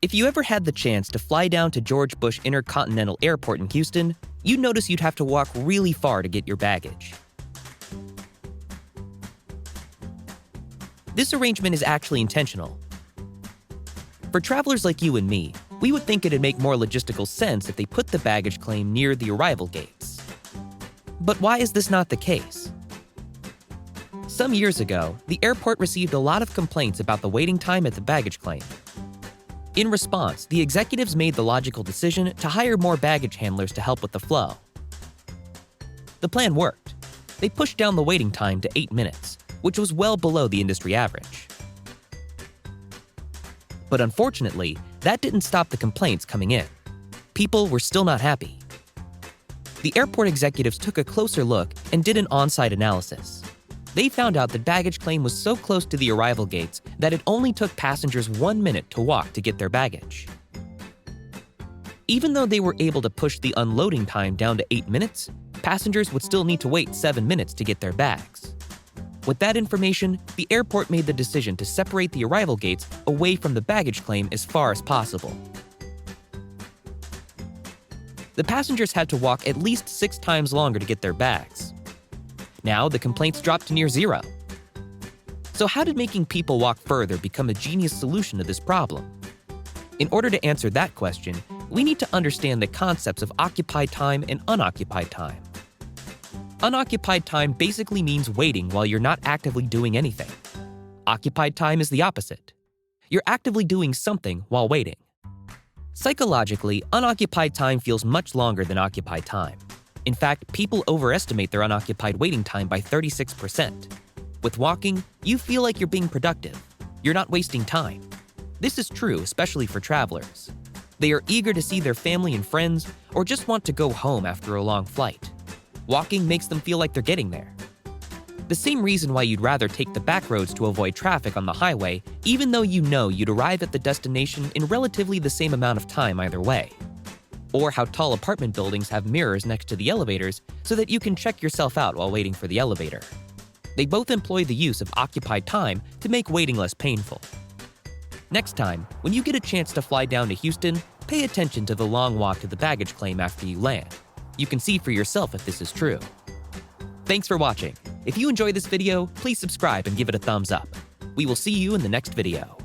If you ever had the chance to fly down to George Bush Intercontinental Airport in Houston, you'd notice you'd have to walk really far to get your baggage. This arrangement is actually intentional. For travelers like you and me, we would think it'd make more logistical sense if they put the baggage claim near the arrival gates. But why is this not the case? Some years ago, the airport received a lot of complaints about the waiting time at the baggage claim. In response, the executives made the logical decision to hire more baggage handlers to help with the flow. The plan worked. They pushed down the waiting time to 8 minutes, which was well below the industry average. But unfortunately, that didn't stop the complaints coming in. People were still not happy. The airport executives took a closer look and did an on-site analysis. They found out that baggage claim was so close to the arrival gates that it only took passengers 1 minute to walk to get their baggage. Even though they were able to push the unloading time down to 8 minutes, passengers would still need to wait 7 minutes to get their bags. With that information, the airport made the decision to separate the arrival gates away from the baggage claim as far as possible. The passengers had to walk at least 6 times longer to get their bags. Now, the complaints dropped to near zero. So how did making people walk further become a genius solution to this problem? In order to answer that question, we need to understand the concepts of occupied time and unoccupied time. Unoccupied time basically means waiting while you're not actively doing anything. Occupied time is the opposite. You're actively doing something while waiting. Psychologically, unoccupied time feels much longer than occupied time. In fact, people overestimate their unoccupied waiting time by 36%. With walking, you feel like you're being productive. You're not wasting time. This is true, especially for travelers. They are eager to see their family and friends, or just want to go home after a long flight. Walking makes them feel like they're getting there. The same reason why you'd rather take the back roads to avoid traffic on the highway, even though you know you'd arrive at the destination in relatively the same amount of time either way. Or how tall apartment buildings have mirrors next to the elevators so that you can check yourself out while waiting for the elevator. They both employ the use of occupied time to make waiting less painful. Next time, when you get a chance to fly down to Houston, pay attention to the long walk to the baggage claim after you land. You can see for yourself if this is true. Thanks for watching. If you enjoyed this video, please subscribe and give it a thumbs up. We will see you in the next video.